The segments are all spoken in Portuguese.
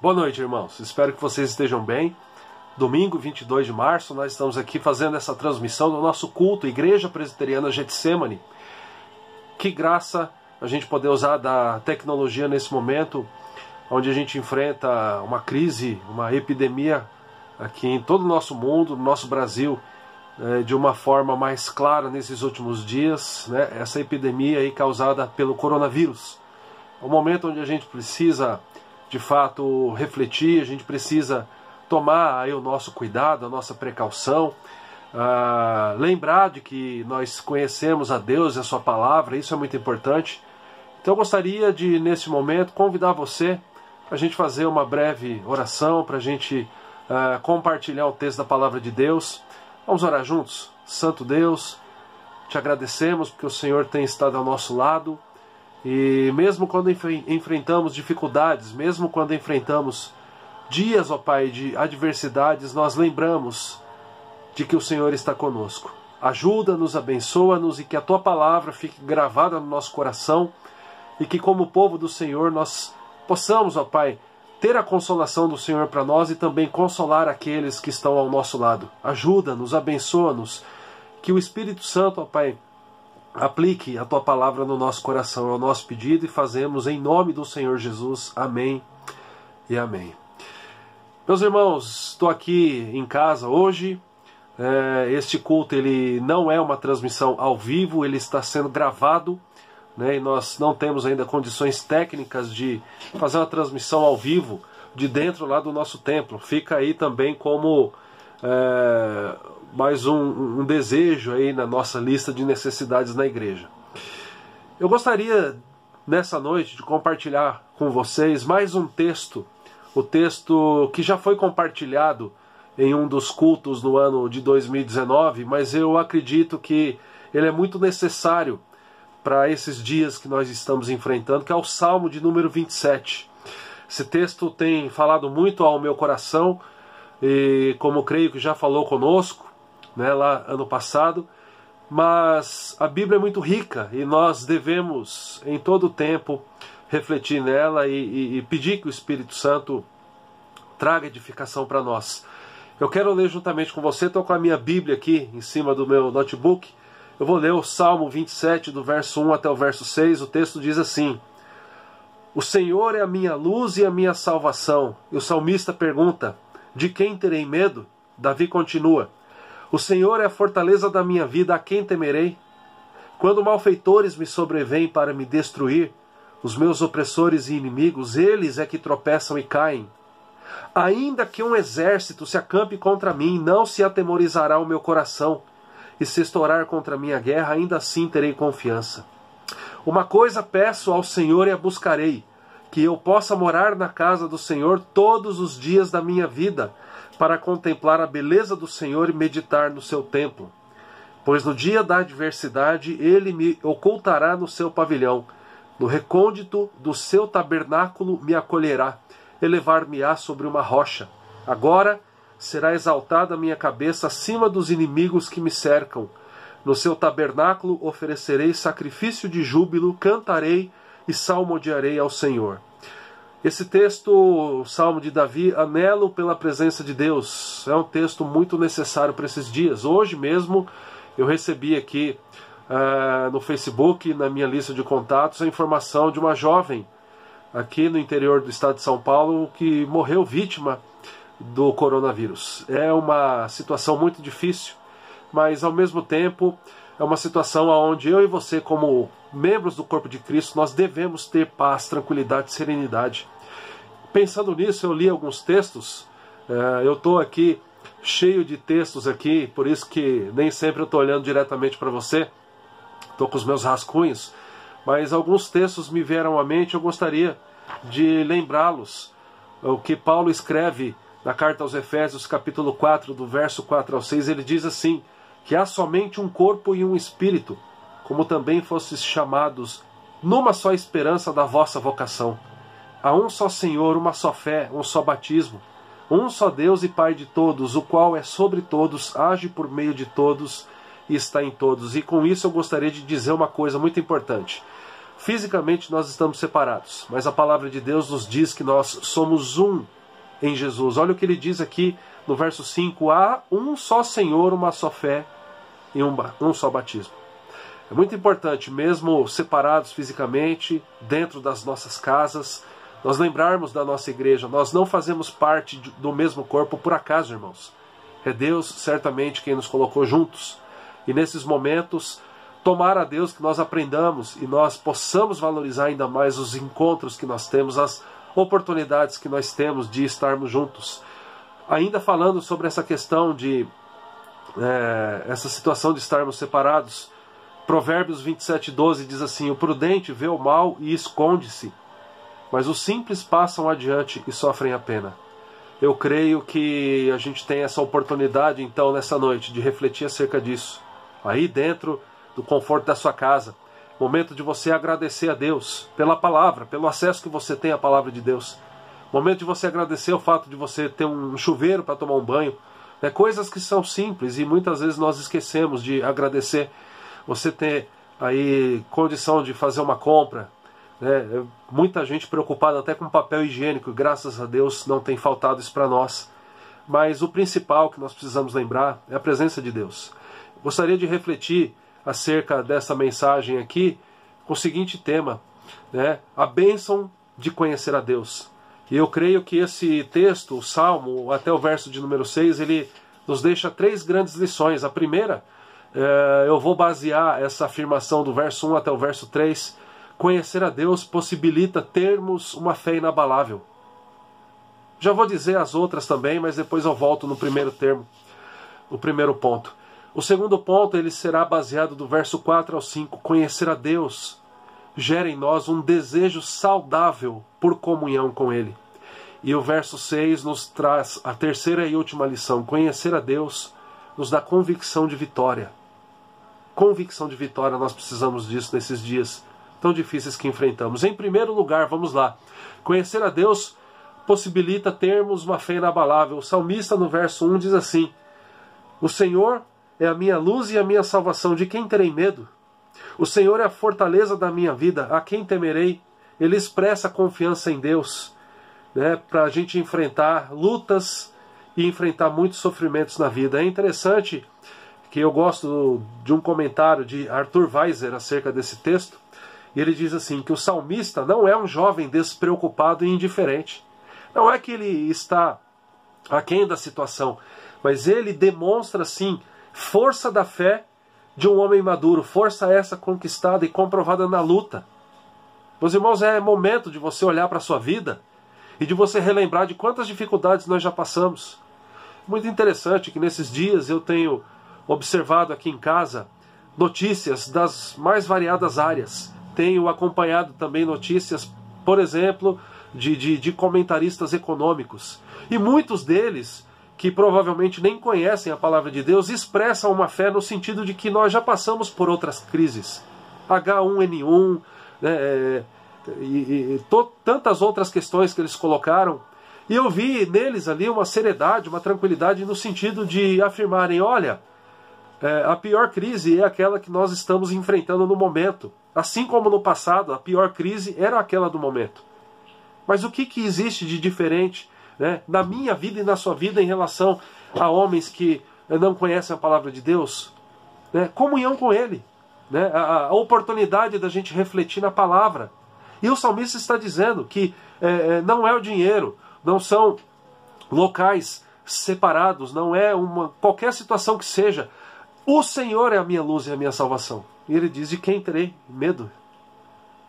Boa noite, irmãos. Espero que vocês estejam bem. Domingo, 22 de março, nós estamos aqui fazendo essa transmissão do nosso culto, Igreja Presbiteriana Getsemane. Que graça a gente poder usar da tecnologia nesse momento, onde a gente enfrenta uma crise, uma epidemia aqui em todo o nosso mundo, no nosso Brasil, de uma forma mais clara nesses últimos dias, né? Essa epidemia aí causada pelo coronavírus. É um momento onde a gente precisa, de fato, refletir, a gente precisa tomar aí o nosso cuidado, a nossa precaução, lembrar de que nós conhecemos a Deus e a sua palavra, isso é muito importante. Então eu gostaria de, nesse momento, convidar você para a gente fazer uma breve oração, para a gente compartilhar o texto da palavra de Deus. Vamos orar juntos? Santo Deus, te agradecemos porque o Senhor tem estado ao nosso lado, e mesmo quando enfrentamos dificuldades, mesmo quando enfrentamos dias, ó Pai, de adversidades, nós lembramos de que o Senhor está conosco. Ajuda-nos, abençoa-nos e que a Tua palavra fique gravada no nosso coração e que, como povo do Senhor, nós possamos, ó Pai, ter a consolação do Senhor para nós e também consolar aqueles que estão ao nosso lado. Ajuda-nos, abençoa-nos, que o Espírito Santo, ó Pai, aplique a Tua palavra no nosso coração. É o nosso pedido e fazemos em nome do Senhor Jesus. Amém e amém. Meus irmãos, estou aqui em casa hoje. Este culto ele não é uma transmissão ao vivo, ele está sendo gravado, né, e nós não temos ainda condições técnicas de fazer uma transmissão ao vivo de dentro lá do nosso templo. Fica aí também como mais um desejo aí na nossa lista de necessidades na igreja. Eu gostaria nessa noite de compartilhar com vocês mais um texto, o texto que já foi compartilhado em um dos cultos no ano de 2019, mas eu acredito que ele é muito necessário para esses dias que nós estamos enfrentando, que é o Salmo de número 27. Esse texto tem falado muito ao meu coração, e como creio que já falou conosco, né, lá ano passado, mas a Bíblia é muito rica e nós devemos em todo o tempo refletir nela e pedir que o Espírito Santo traga edificação para nós. Eu quero ler juntamente com você, estou com a minha Bíblia aqui em cima do meu notebook. Eu vou ler o Salmo 27, do verso 1 até o verso 6. O texto diz assim: O Senhor é a minha luz e a minha salvação. E o salmista pergunta: de quem terei medo? Davi continua: O Senhor é a fortaleza da minha vida, a quem temerei? Quando malfeitores me sobrevêm para me destruir, os meus opressores e inimigos, eles é que tropeçam e caem. Ainda que um exército se acampe contra mim, não se atemorizará o meu coração. E se estourar contra mim a guerra, ainda assim terei confiança. Uma coisa peço ao Senhor e a buscarei, que eu possa morar na casa do Senhor todos os dias da minha vida, para contemplar a beleza do Senhor e meditar no seu templo. Pois no dia da adversidade ele me ocultará no seu pavilhão, no recôndito do seu tabernáculo me acolherá, elevar-me-á sobre uma rocha. Agora será exaltada a minha cabeça acima dos inimigos que me cercam. No seu tabernáculo oferecerei sacrifício de júbilo, cantarei e salmodiarei ao Senhor. Esse texto, o Salmo de Davi, anelo pela presença de Deus. É um texto muito necessário para esses dias. Hoje mesmo eu recebi aqui no Facebook, na minha lista de contatos, a informação de uma jovem aqui no interior do estado de São Paulo que morreu vítima do coronavírus. É uma situação muito difícil, mas ao mesmo tempo é uma situação onde eu e você, como membros do corpo de Cristo, nós devemos ter paz, tranquilidade, serenidade. Pensando nisso, eu li alguns textos. Eu estou aqui cheio de textos aqui, por isso que nem sempre eu estou olhando diretamente para você. Estou com os meus rascunhos, mas alguns textos me vieram à mente. Eu gostaria de lembrá-los. O que Paulo escreve na carta aos Efésios, capítulo 4, do verso 4 ao 6, ele diz assim: que há somente um corpo e um espírito, como também fostes chamados numa só esperança da vossa vocação. Há um só Senhor, uma só fé, um só batismo, um só Deus e Pai de todos, o qual é sobre todos, age por meio de todos e está em todos. E com isso eu gostaria de dizer uma coisa muito importante. Fisicamente nós estamos separados, mas a palavra de Deus nos diz que nós somos um em Jesus. Olha o que ele diz aqui no verso 5, há um só Senhor, uma só fé e um só batismo. É muito importante, mesmo separados fisicamente, dentro das nossas casas, nós lembrarmos da nossa igreja. Nós não fazemos parte do mesmo corpo por acaso, irmãos. É Deus certamente quem nos colocou juntos. E nesses momentos, tomara a Deus que nós aprendamos e nós possamos valorizar ainda mais os encontros que nós temos, as oportunidades que nós temos de estarmos juntos. Ainda falando sobre essa questão de essa situação de estarmos separados, Provérbios 27:12 diz assim: o prudente vê o mal e esconde-se, mas os simples passam adiante e sofrem a pena. Eu creio que a gente tem essa oportunidade então nessa noite de refletir acerca disso, aí dentro do conforto da sua casa. Momento de você agradecer a Deus pela palavra, pelo acesso que você tem à palavra de Deus. Momento de você agradecer o fato de você ter um chuveiro para tomar um banho. Coisas que são simples e muitas vezes nós esquecemos de agradecer. Você ter aí condição de fazer uma compra. Muita gente preocupada até com papel higiênico. Graças a Deus não tem faltado isso para nós. Mas o principal que nós precisamos lembrar é a presença de Deus. Gostaria de refletir acerca dessa mensagem aqui com o seguinte tema, a bênção de conhecer a Deus. E eu creio que esse texto, o Salmo, até o verso de número 6, ele nos deixa 3 grandes lições. A primeira, eu vou basear essa afirmação do verso 1 até o verso 3. Conhecer a Deus possibilita termos uma fé inabalável. Já vou dizer as outras também, mas depois eu volto no primeiro termo, no primeiro ponto. O segundo ponto, ele será baseado do verso 4 ao 5. Conhecer a Deus gera em nós um desejo saudável por comunhão com Ele. E o verso 6 nos traz a terceira e última lição. Conhecer a Deus nos dá convicção de vitória. Convicção de vitória, nós precisamos disso nesses dias tão difíceis que enfrentamos. Em primeiro lugar, vamos lá. Conhecer a Deus possibilita termos uma fé inabalável. O salmista no verso 1 diz assim: o Senhor é a minha luz e a minha salvação, de quem terei medo? O Senhor é a fortaleza da minha vida, a quem temerei? Ele expressa confiança em Deus, para a gente enfrentar lutas e enfrentar muitos sofrimentos na vida. É interessante que eu gosto de um comentário de Arthur Weiser acerca desse texto, e ele diz assim, que o salmista não é um jovem despreocupado e indiferente. Não é que ele está aquém da situação, mas ele demonstra, sim, força da fé de um homem maduro, força essa conquistada e comprovada na luta. Meus irmãos, é momento de você olhar para a sua vida e de você relembrar de quantas dificuldades nós já passamos. Muito interessante que nesses dias eu tenho observado aqui em casa notícias das mais variadas áreas. Tenho acompanhado também notícias, por exemplo, de comentaristas econômicos. E muitos deles, que provavelmente nem conhecem a palavra de Deus, expressam uma fé no sentido de que nós já passamos por outras crises. H1N1, tantas outras questões que eles colocaram. E eu vi neles ali uma seriedade, uma tranquilidade no sentido de afirmarem, olha, a pior crise é aquela que nós estamos enfrentando no momento. Assim como no passado, a pior crise era aquela do momento. Mas o que existe de diferente na minha vida e na sua vida em relação a homens que não conhecem a palavra de Deus? Comunhão com Ele, a oportunidade da gente refletir na palavra. E o salmista está dizendo que não é o dinheiro, não são locais separados, não é qualquer situação que seja. O Senhor é a minha luz e a minha salvação. E ele diz, de quem terei medo?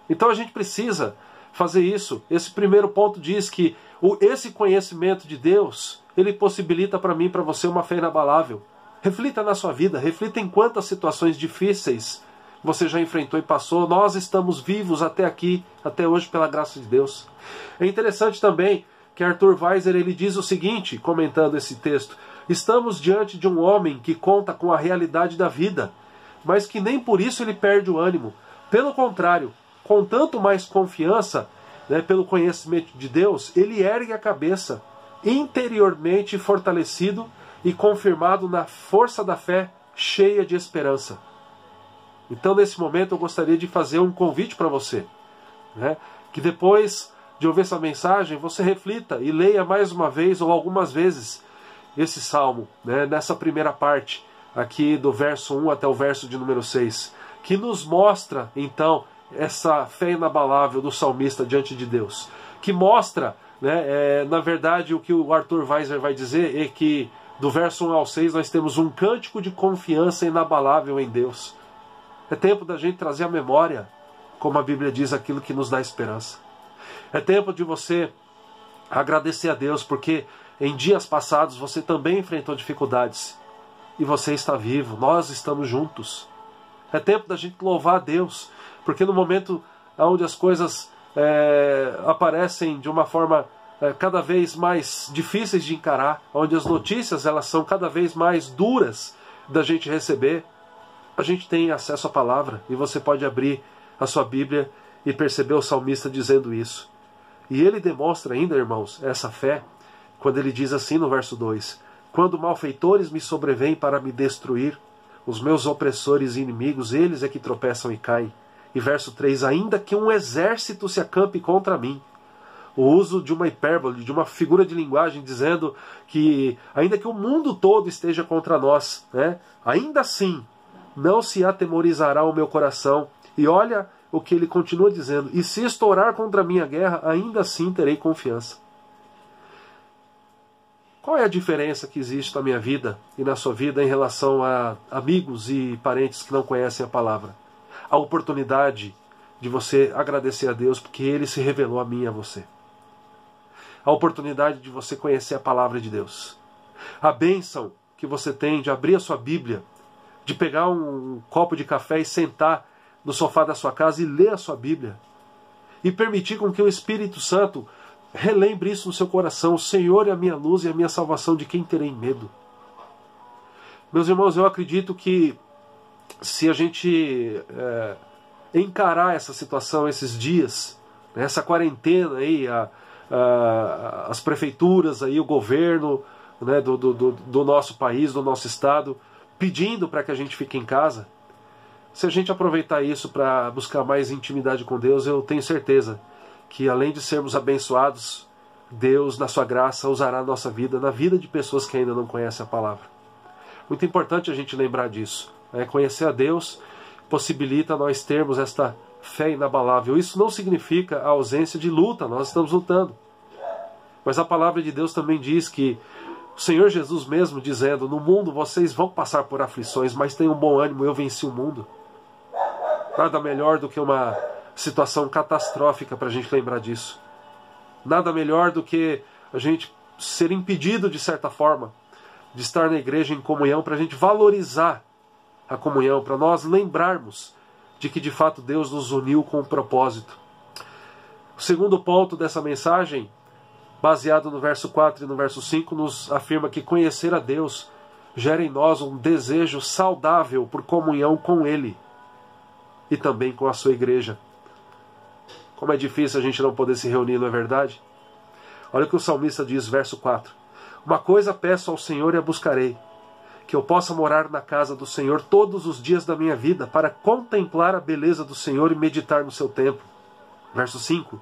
Então a gente precisa fazer isso. Esse primeiro ponto diz que esse conhecimento de Deus, ele possibilita para mim e para você uma fé inabalável. Reflita na sua vida, reflita em quantas situações difíceis você já enfrentou e passou. Nós estamos vivos até aqui, até hoje, pela graça de Deus. É interessante também que Arthur Weiser ele diz o seguinte, comentando esse texto: estamos diante de um homem que conta com a realidade da vida, mas que nem por isso ele perde o ânimo. Pelo contrário, com tanto mais confiança, pelo conhecimento de Deus, ele ergue a cabeça, interiormente fortalecido e confirmado na força da fé, cheia de esperança. Então, nesse momento, eu gostaria de fazer um convite para você, né? Que depois de ouvir essa mensagem, você reflita e leia mais uma vez ou algumas vezes esse salmo, né? Nessa primeira parte, aqui do verso 1 até o verso de número 6, que nos mostra, então, essa fé inabalável do salmista diante de Deus, que mostra, né, na verdade, o que o Arthur Weiser vai dizer é que do verso 1 ao 6 nós temos um cântico de confiança inabalável em Deus. É tempo da gente trazer à memória, como a Bíblia diz, aquilo que nos dá esperança. É tempo de você agradecer a Deus, porque em dias passados você também enfrentou dificuldades e você está vivo, nós estamos juntos. É tempo da gente louvar a Deus, porque no momento onde as coisas aparecem de uma forma cada vez mais difíceis de encarar, onde as notícias elas são cada vez mais duras da gente receber, a gente tem acesso à palavra e você pode abrir a sua Bíblia e perceber o salmista dizendo isso. E ele demonstra ainda, irmãos, essa fé quando ele diz assim no verso 2: quando malfeitores me sobrevêm para me destruir, os meus opressores e inimigos, eles é que tropeçam e caem. E verso 3: ainda que um exército se acampe contra mim. O uso de uma hipérbole, de uma figura de linguagem, dizendo que ainda que o mundo todo esteja contra nós, né, ainda assim não se atemorizará o meu coração. E olha o que ele continua dizendo: e se estourar contra mim a guerra, ainda assim terei confiança. Qual é a diferença que existe na minha vida e na sua vida em relação a amigos e parentes que não conhecem a palavra? A oportunidade de você agradecer a Deus porque Ele se revelou a mim e a você. A oportunidade de você conhecer a palavra de Deus. A bênção que você tem de abrir a sua Bíblia, de pegar um copo de café e sentar no sofá da sua casa e ler a sua Bíblia. E permitir com que o Espírito Santo relembre isso no seu coração: o Senhor é a minha luz e a minha salvação, de quem terei medo? Meus irmãos, eu acredito que se a gente encarar essa situação, esses dias, essa quarentena aí, as prefeituras, aí, o governo, né, do nosso país, do nosso estado, pedindo para que a gente fique em casa, se a gente aproveitar isso para buscar mais intimidade com Deus, eu tenho certeza que além de sermos abençoados, Deus, na sua graça, usará a nossa vida, na vida de pessoas que ainda não conhecem a palavra. Muito importante a gente lembrar disso. Conhecer a Deus possibilita nós termos esta fé inabalável. Isso não significa a ausência de luta, nós estamos lutando. Mas a palavra de Deus também diz que o Senhor Jesus mesmo dizendo: no mundo vocês vão passar por aflições, mas tenham bom ânimo, eu venci o mundo. Nada melhor do que uma situação catastrófica para a gente lembrar disso. Nada melhor do que a gente ser impedido, de certa forma, de estar na igreja em comunhão, para a gente valorizar a comunhão, para nós lembrarmos de que de fato Deus nos uniu com um propósito. O segundo ponto dessa mensagem, baseado no verso 4 e no verso 5, nos afirma que conhecer a Deus gera em nós um desejo saudável por comunhão com Ele e também com a sua igreja. Como é difícil a gente não poder se reunir, não é verdade? Olha o que o salmista diz, verso 4. Uma coisa peço ao Senhor e a buscarei, que eu possa morar na casa do Senhor todos os dias da minha vida, para contemplar a beleza do Senhor e meditar no seu templo. Verso 5.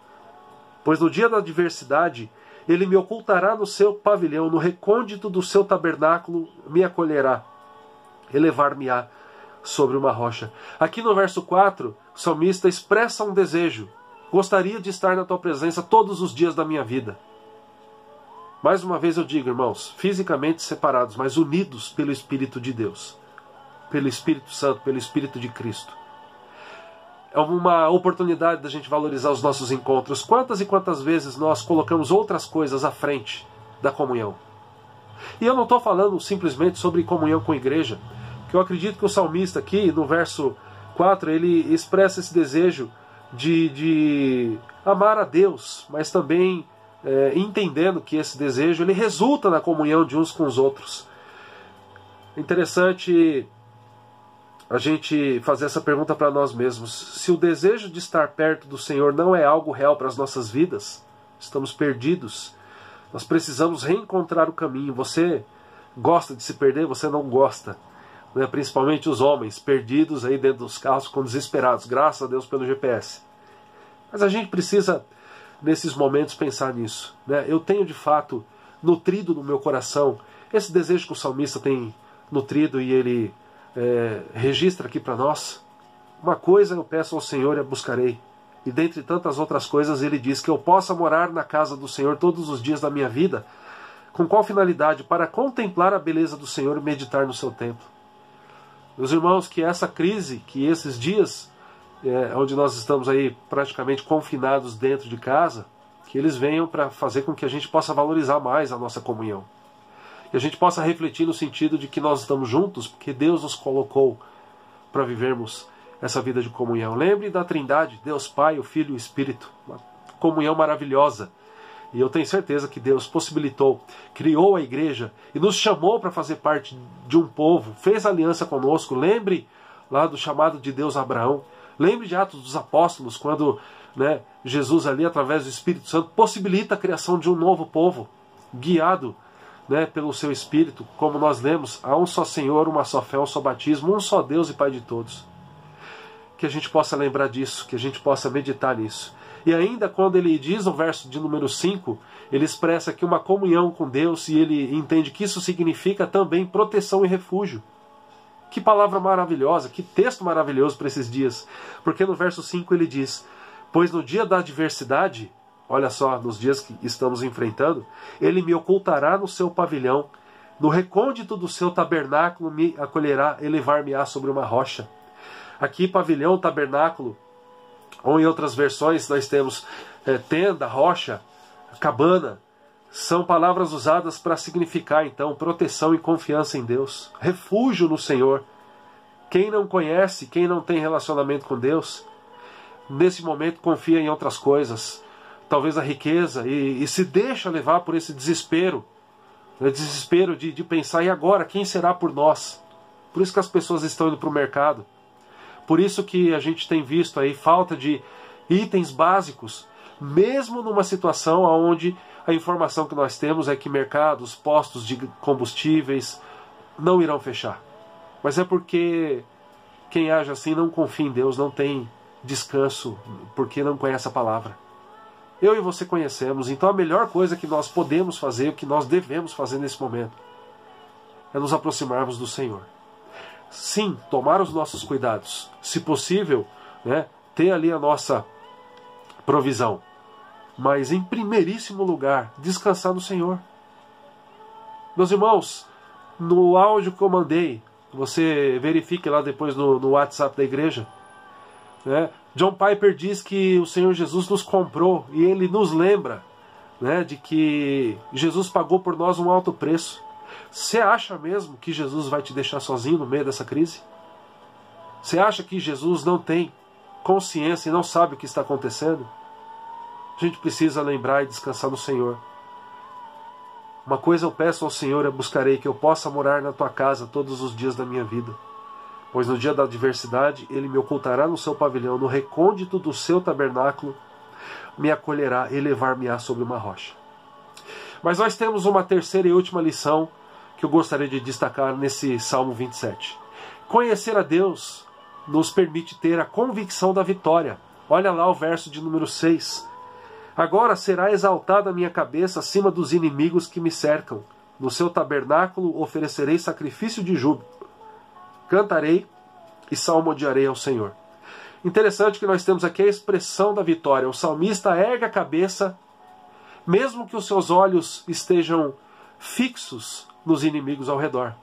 Pois no dia da adversidade, Ele me ocultará no seu pavilhão, no recôndito do seu tabernáculo me acolherá, elevar-me-á sobre uma rocha. Aqui no verso 4, o salmista expressa um desejo. Gostaria de estar na tua presença todos os dias da minha vida. Mais uma vez eu digo, irmãos, fisicamente separados, mas unidos pelo Espírito de Deus, pelo Espírito Santo, pelo Espírito de Cristo. É uma oportunidade da gente valorizar os nossos encontros. Quantas e quantas vezes nós colocamos outras coisas à frente da comunhão? E eu não estou falando simplesmente sobre comunhão com a igreja, que eu acredito que o salmista aqui, no verso 4, ele expressa esse desejo de amar a Deus, mas também entendendo que esse desejo ele resulta na comunhão de uns com os outros. Interessante a gente fazer essa pergunta para nós mesmos. Se o desejo de estar perto do Senhor não é algo real para as nossas vidas, estamos perdidos. Nós precisamos reencontrar o caminho. Você gosta de se perder? Você não gosta. né, principalmente os homens, perdidos aí dentro dos carros, ficam desesperados, graças a Deus pelo GPS. Mas a gente precisa, nesses momentos, pensar nisso, né? Eu tenho de fato nutrido no meu coração esse desejo que o salmista tem nutrido e ele registra aqui para nós. Uma coisa eu peço ao Senhor e a buscarei, e dentre tantas outras coisas ele diz que eu possa morar na casa do Senhor todos os dias da minha vida. Com qual finalidade? Para contemplar a beleza do Senhor e meditar no seu templo. Meus irmãos, que essa crise, que esses dias onde nós estamos aí praticamente confinados dentro de casa, que eles venham para fazer com que a gente possa valorizar mais a nossa comunhão. Que a gente possa refletir no sentido de que nós estamos juntos, porque Deus nos colocou para vivermos essa vida de comunhão. Lembre da Trindade, Deus Pai, o Filho e o Espírito. Uma comunhão maravilhosa. E eu tenho certeza que Deus possibilitou, criou a igreja e nos chamou para fazer parte de um povo, fez aliança conosco. Lembre lá do chamado de Deus a Abraão. Lembre de Atos dos Apóstolos, quando Jesus ali, através do Espírito Santo, possibilita a criação de um novo povo, guiado pelo seu Espírito. Como nós lemos, há um só Senhor, uma só fé, um só batismo, um só Deus e Pai de todos. Que a gente possa lembrar disso, que a gente possa meditar nisso. E ainda quando ele diz no verso de número 5, ele expressa aqui uma comunhão com Deus e ele entende que isso significa também proteção e refúgio. Que palavra maravilhosa, que texto maravilhoso para esses dias. Porque no verso 5 ele diz: pois no dia da adversidade, olha só, nos dias que estamos enfrentando, ele me ocultará no seu pavilhão, no recôndito do seu tabernáculo me acolherá, elevar-me-á sobre uma rocha. Aqui pavilhão, tabernáculo, ou em outras versões nós temos tenda, rocha, cabana. São palavras usadas para significar então proteção e confiança em Deus, refúgio no Senhor. Quem não conhece, quem não tem relacionamento com Deus, nesse momento confia em outras coisas, talvez a riqueza, e se deixa levar por esse desespero, desespero de pensar, e agora, quem será por nós? Por isso que as pessoas estão indo para o mercado. Por isso que a gente tem visto aí falta de itens básicos, mesmo numa situação onde a informação que nós temos é que mercados, postos de combustíveis não irão fechar. Mas é porque quem age assim não confia em Deus, não tem descanso, porque não conhece a palavra. Eu e você conhecemos, então a melhor coisa que nós podemos fazer, o que nós devemos fazer nesse momento, é nos aproximarmos do Senhor. Sim, tomar os nossos cuidados, se possível, ter ali a nossa provisão, mas em primeiríssimo lugar, descansar no Senhor. Meus irmãos, no áudio que eu mandei, você verifique lá depois no WhatsApp da igreja, John Piper diz que o Senhor Jesus nos comprou e ele nos lembra de que Jesus pagou por nós um alto preço. Você acha mesmo que Jesus vai te deixar sozinho no meio dessa crise? Você acha que Jesus não tem consciência e não sabe o que está acontecendo? A gente precisa lembrar e descansar no Senhor. Uma coisa eu peço ao Senhor e buscarei, que eu possa morar na tua casa todos os dias da minha vida. Pois no dia da adversidade ele me ocultará no seu pavilhão, no recôndito do seu tabernáculo me acolherá e levar-me-á sobre uma rocha. Mas nós temos uma terceira e última lição que eu gostaria de destacar nesse Salmo 27. Conhecer a Deus nos permite ter a convicção da vitória. Olha lá o verso de número 6. Agora será exaltada a minha cabeça acima dos inimigos que me cercam. No seu tabernáculo oferecerei sacrifício de júbilo. Cantarei e salmodiarei ao Senhor. Interessante que nós temos aqui a expressão da vitória. O salmista ergue a cabeça, mesmo que os seus olhos estejam fixos nos inimigos ao redor.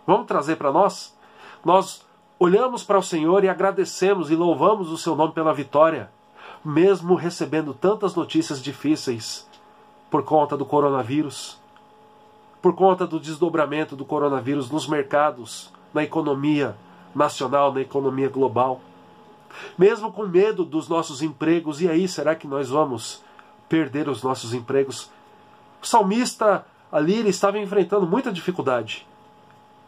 Vamos trazer para nós? Nós olhamos para o Senhor e agradecemos e louvamos o seu nome pela vitória, mesmo recebendo tantas notícias difíceis por conta do coronavírus, por conta do desdobramento do coronavírus nos mercados, na economia nacional, na economia global. Mesmo com medo dos nossos empregos, e aí, será que nós vamos perder os nossos empregos? O salmista ali, ele estava enfrentando muita dificuldade,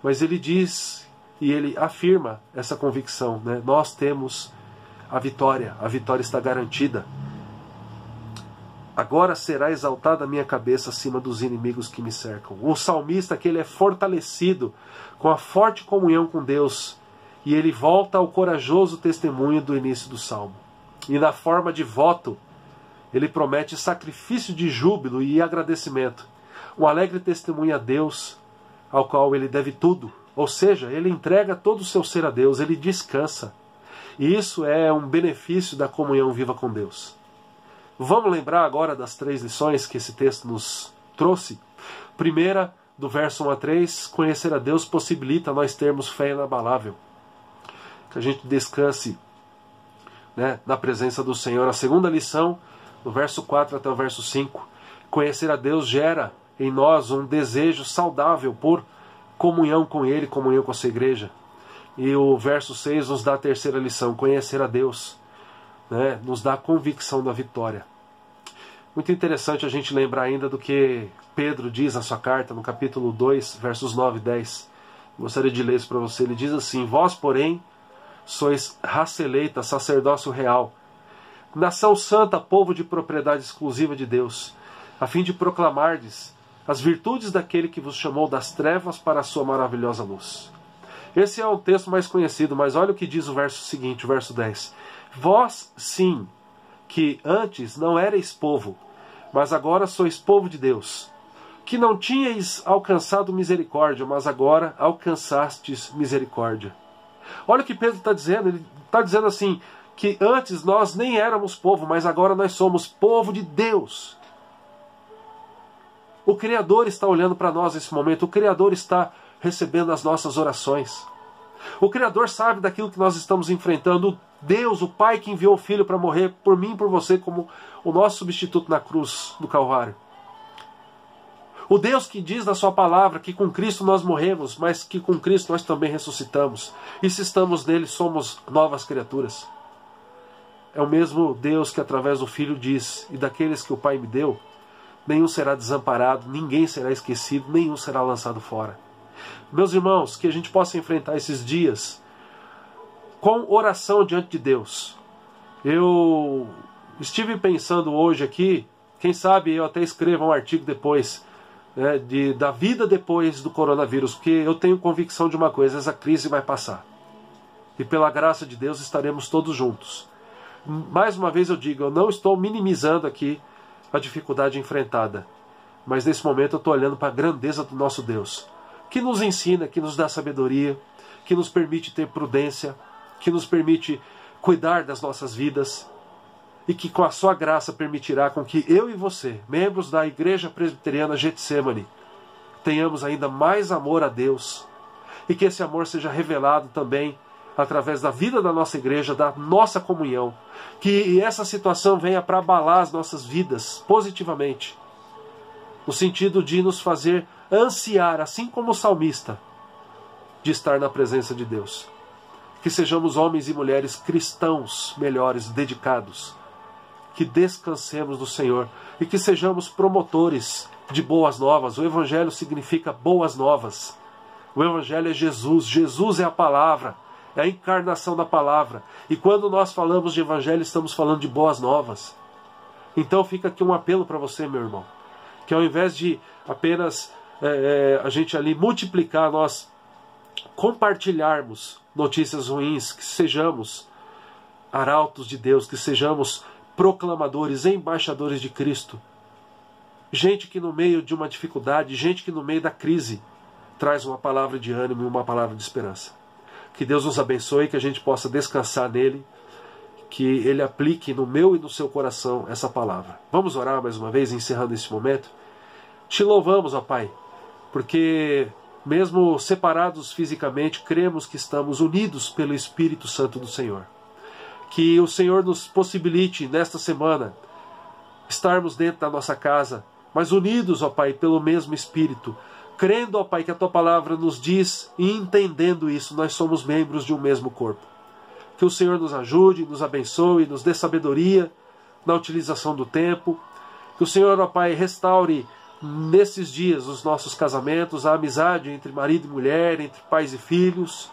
mas ele diz e ele afirma essa convicção, Nós temos a vitória está garantida. Agora será exaltada a minha cabeça acima dos inimigos que me cercam. O salmista que ele é fortalecido com a forte comunhão com Deus, e ele volta ao corajoso testemunho do início do salmo. E na forma de voto, ele promete sacrifício de júbilo e agradecimento, um alegre testemunho a Deus, ao qual ele deve tudo. Ou seja, ele entrega todo o seu ser a Deus, ele descansa. E isso é um benefício da comunhão viva com Deus. Vamos lembrar agora das 3 lições que esse texto nos trouxe. Primeira, do verso 1 a 3, conhecer a Deus possibilita nós termos fé inabalável. Que a gente descanse, né, na presença do Senhor. A segunda lição, do verso 4 até o verso 5, conhecer a Deus gera em nós um desejo saudável por comunhão com Ele, comunhão com a sua igreja. E o verso 6 nos dá a terceira lição, conhecer a Deus, né, nos dá a convicção da vitória. Muito interessante a gente lembrar ainda do que Pedro diz na sua carta, no capítulo 2, versos 9 e 10. Gostaria de ler isso para você. Ele diz assim: vós, porém, sois raça eleita, sacerdócio real, nação santa, povo de propriedade exclusiva de Deus, a fim de proclamardes as virtudes daquele que vos chamou das trevas para a sua maravilhosa luz. Esse é um texto mais conhecido, mas olha o que diz o verso seguinte, o verso 10. Vós, sim, que antes não erais povo, mas agora sois povo de Deus, que não tinhais alcançado misericórdia, mas agora alcançastes misericórdia. Olha o que Pedro está dizendo. Ele está dizendo assim, que antes nós nem éramos povo, mas agora nós somos povo de Deus. O Criador está olhando para nós nesse momento, o Criador está recebendo as nossas orações. O Criador sabe daquilo que nós estamos enfrentando. Deus, o Pai que enviou o Filho para morrer por mim e por você como o nosso substituto na cruz do Calvário. O Deus que diz na sua palavra que com Cristo nós morremos, mas que com Cristo nós também ressuscitamos. E se estamos nele, somos novas criaturas. É o mesmo Deus que através do Filho diz: e daqueles que o Pai me deu, nenhum será desamparado, ninguém será esquecido, nenhum será lançado fora. Meus irmãos, que a gente possa enfrentar esses dias com oração diante de Deus. Eu estive pensando hoje aqui, quem sabe eu até escreva um artigo depois, né, da vida depois do coronavírus, porque eu tenho convicção de uma coisa: essa crise vai passar. E pela graça de Deus estaremos todos juntos. Mais uma vez eu digo, eu não estou minimizando aqui a dificuldade enfrentada, mas nesse momento eu estou olhando para a grandeza do nosso Deus, que nos ensina, que nos dá sabedoria, que nos permite ter prudência, que nos permite cuidar das nossas vidas, e que com a sua graça permitirá com que eu e você, membros da Igreja Presbiteriana Getsemane, tenhamos ainda mais amor a Deus, e que esse amor seja revelado também através da vida da nossa igreja, da nossa comunhão, que essa situação venha para abalar as nossas vidas positivamente, no sentido de nos fazer ansiar, assim como o salmista, de estar na presença de Deus. Que sejamos homens e mulheres cristãos melhores, dedicados, que descansemos no Senhor e que sejamos promotores de boas novas. O Evangelho significa boas novas. O Evangelho é Jesus, Jesus é a palavra, é a encarnação da palavra. E quando nós falamos de Evangelho, estamos falando de boas novas. Então fica aqui um apelo para você, meu irmão, que ao invés de apenas a gente ali multiplicar, nós compartilharmos notícias ruins, que sejamos arautos de Deus, que sejamos proclamadores, embaixadores de Cristo. Gente que no meio de uma dificuldade, gente que no meio da crise traz uma palavra de ânimo e uma palavra de esperança. Que Deus nos abençoe, que a gente possa descansar nele, que Ele aplique no meu e no seu coração essa palavra. Vamos orar mais uma vez, encerrando esse momento. Te louvamos, ó Pai, porque mesmo separados fisicamente, cremos que estamos unidos pelo Espírito Santo do Senhor. Que o Senhor nos possibilite nesta semana estarmos dentro da nossa casa, mas unidos, ó Pai, pelo mesmo Espírito, crendo, ó Pai, que a Tua Palavra nos diz, e entendendo isso, nós somos membros de um mesmo corpo. Que o Senhor nos ajude, nos abençoe, nos dê sabedoria na utilização do tempo. Que o Senhor, ó Pai, restaure nesses dias os nossos casamentos, a amizade entre marido e mulher, entre pais e filhos.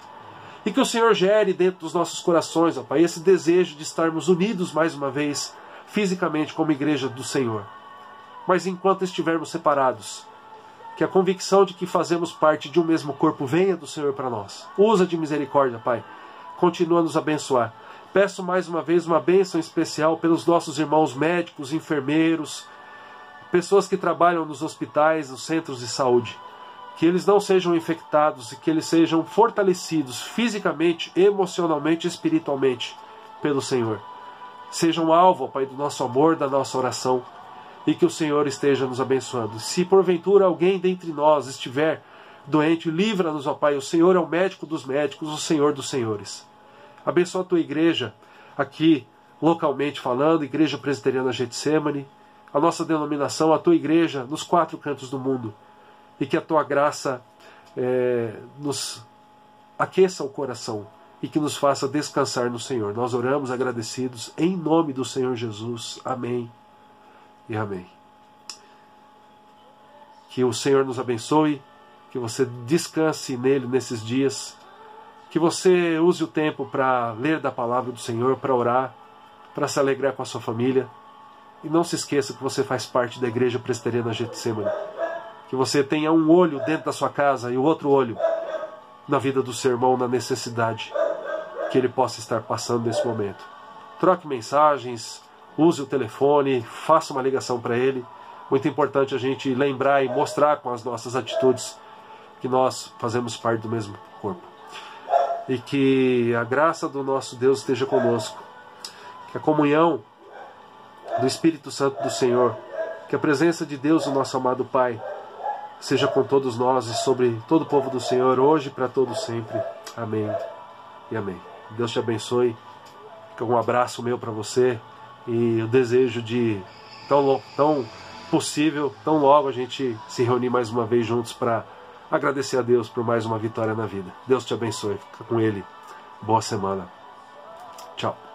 E que o Senhor gere dentro dos nossos corações, ó Pai, esse desejo de estarmos unidos mais uma vez, fisicamente como igreja do Senhor. Mas enquanto estivermos separados, que a convicção de que fazemos parte de um mesmo corpo venha do Senhor para nós. Usa de misericórdia, Pai. Continua a nos abençoar. Peço mais uma vez uma bênção especial pelos nossos irmãos médicos, enfermeiros, pessoas que trabalham nos hospitais, nos centros de saúde. Que eles não sejam infectados e que eles sejam fortalecidos fisicamente, emocionalmente e espiritualmente pelo Senhor. Sejam alvo, Pai, do nosso amor, da nossa oração, e que o Senhor esteja nos abençoando. Se porventura alguém dentre nós estiver doente, livra-nos, ó Pai. O Senhor é o médico dos médicos, o Senhor dos senhores. Abençoa a tua igreja aqui, localmente falando, Igreja Presbiteriana Getsemane, a nossa denominação, a tua igreja nos 4 cantos do mundo. E que a tua graça nos aqueça o coração e que nos faça descansar no Senhor. Nós oramos agradecidos em nome do Senhor Jesus. Amém e amém. Que o Senhor nos abençoe, que você descanse nele nesses dias, que você use o tempo para ler da palavra do Senhor, para orar, para se alegrar com a sua família. E não se esqueça que você faz parte da Igreja Presbiteriana Getsemane. Que você tenha um olho dentro da sua casa e o outro olho na vida do seu irmão, na necessidade que ele possa estar passando nesse momento. Troque mensagens, use o telefone, faça uma ligação para ele. Muito importante a gente lembrar e mostrar com as nossas atitudes que nós fazemos parte do mesmo corpo. E que a graça do nosso Deus esteja conosco. Que a comunhão do Espírito Santo do Senhor, que a presença de Deus, o nosso amado Pai, seja com todos nós e sobre todo o povo do Senhor, hoje e para todos sempre. Amém e amém. Deus te abençoe. Fica um abraço meu para você e o desejo de, tão possível, tão logo a gente se reunir mais uma vez juntos para agradecer a Deus por mais uma vitória na vida. Deus te abençoe. Fica com Ele. Boa semana. Tchau.